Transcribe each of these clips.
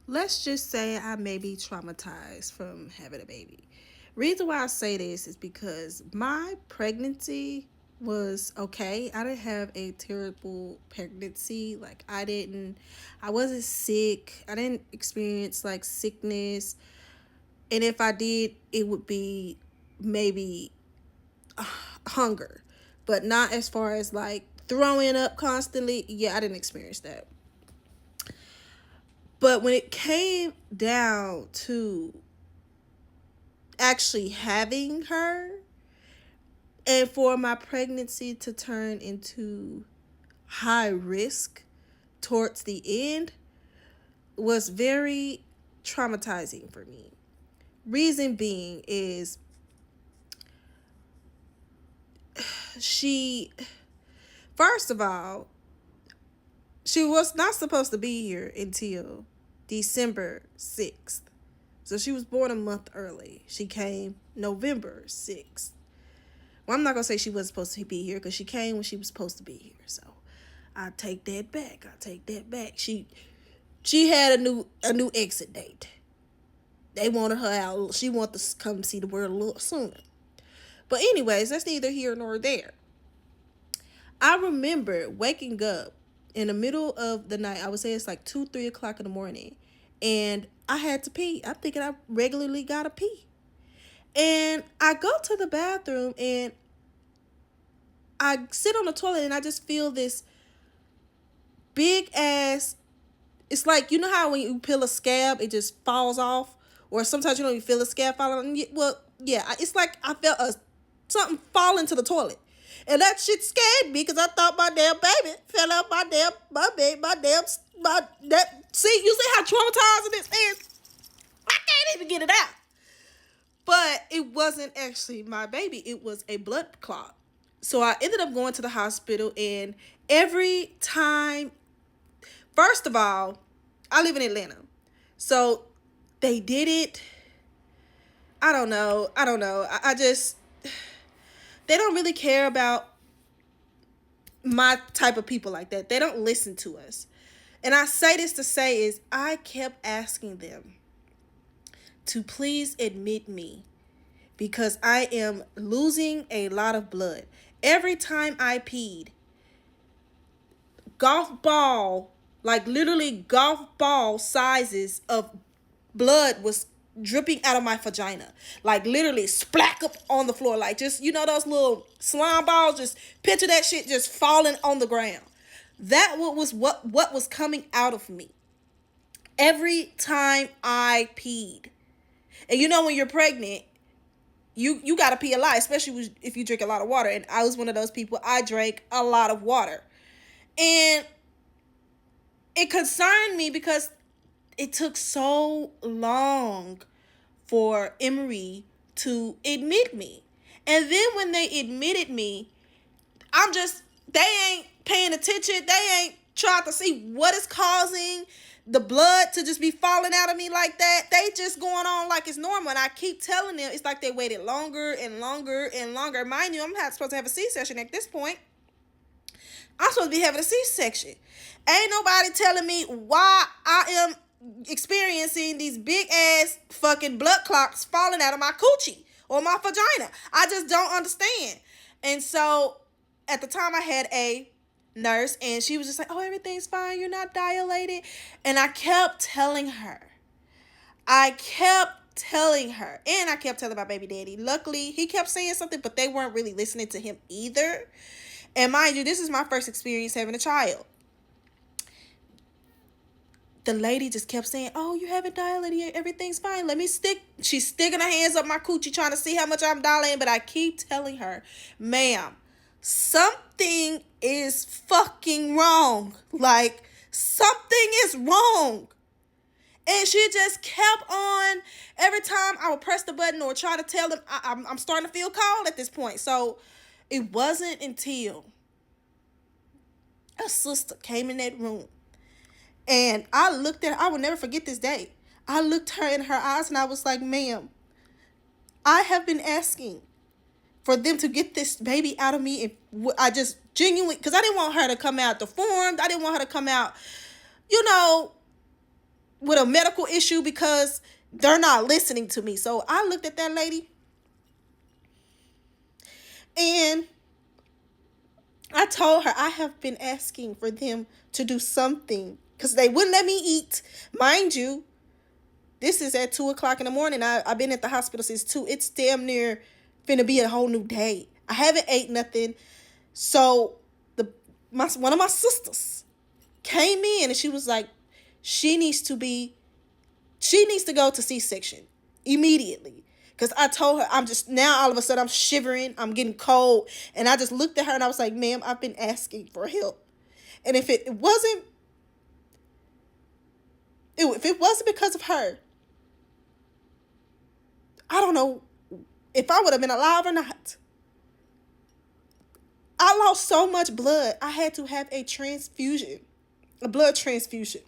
let's just say I may be traumatized from having a baby. Reason why I say this is because my pregnancy was okay. I didn't have a terrible pregnancy. Like I wasn't sick. I didn't experience like sickness. And if I did, it would be maybe hunger, but not as far as like throwing up constantly. Yeah, I didn't experience that. But when it came down to actually having her and for my pregnancy to turn into high risk towards the end was very traumatizing for me. Reason being is she, first of all, she was not supposed to be here until December 6th. So she was born a month early. She came November 6th. Well, I'm not going to say she wasn't supposed to be here because she came when she was supposed to be here. So I take that back. I take that back. She had a new exit date. They wanted her out. She wanted to come see the world a little sooner. But anyways, that's neither here nor there. I remember waking up in the middle of the night. I would say it's like 2, 3 o'clock in the morning. And I had to pee. I'm thinking I regularly gotta pee. And I go to the bathroom and I sit on the toilet and I just feel this big ass. It's like, you know how when you peel a scab, it just falls off? Or sometimes you don't even feel a scab falling. Well, yeah, it's like I felt something fall into the toilet. And that shit scared me because I thought my damn baby fell out see, you see how traumatizing this is? I can't even get it out. But it wasn't actually my baby. It was a blood clot. So I ended up going to the hospital, and every time, first of all, I live in Atlanta. So they did it. I don't know. I just, they don't really care about my type of people like that. They don't listen to us. And I say this to say is I kept asking them to please admit me because I am losing a lot of blood. Every time I peed, golf ball, like literally golf ball sizes of blood was dripping out of my vagina. Like literally splack up on the floor. Like just, you know, those little slime balls, just picture that shit just falling on the ground. That what was coming out of me every time I peed. And you know when you're pregnant, you gotta pee a lot, especially if you drink a lot of water. And I was one of those people. I drank a lot of water, and it concerned me because it took so long for Emory to admit me. And then when they admitted me, they ain't paying attention. They ain't trying to see what is causing the blood to just be falling out of me like that. They just going on like it's normal. And I keep telling them, it's like they waited longer and longer and longer. Mind you, I'm not supposed to have a C-section at this point. I'm supposed to be having a C-section. Ain't nobody telling me why I am experiencing these big ass fucking blood clots falling out of my coochie or my vagina. I just don't understand. And so at the time I had a nurse and she was just like, oh, everything's fine. You're not dilated. And I kept telling her. And I kept telling my baby daddy. Luckily, he kept saying something, but they weren't really listening to him either. And mind you, this is my first experience having a child. The lady just kept saying, oh, you haven't dilated. Everything's fine. Let me stick. She's sticking her hands up my coochie trying to see how much I'm dilating. But I keep telling her, ma'am, something is fucking wrong. Like, something is wrong. And she just kept on. Every time I would press the button or try to tell them, I'm starting to feel cold at this point. So it wasn't until a sister came in that room. And I looked at her. I will never forget this day. I looked her in her eyes and I was like, ma'am, I have been asking for them to get this baby out of me. And I just genuinely, because I didn't want her to come out deformed. I didn't want her to come out, you know, with a medical issue because they're not listening to me. So I looked at that lady and I told her I have been asking for them to do something because they wouldn't let me eat. Mind you, this is at 2 o'clock in the morning. I've been at the hospital since 2. It's damn near finna be a whole new day. I haven't ate nothing. So one of my sisters came in and she was like, she needs to go to C-section immediately. Because I told her, I'm just, now all of a sudden I'm shivering, I'm getting cold. And I just looked at her and I was like, ma'am, I've been asking for help. And if it wasn't because of her, I don't know if I would have been alive or not. I lost so much blood. I had to have a blood transfusion.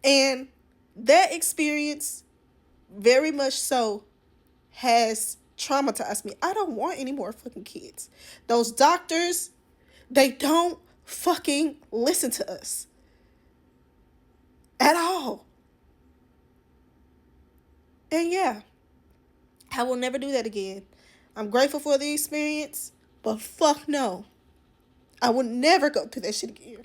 And that experience, very much so, has traumatized me. I don't want any more fucking kids. Those doctors, they don't fucking listen to us at all. And yeah, I will never do that again. I'm grateful for the experience, but fuck no. I will never go through that shit again.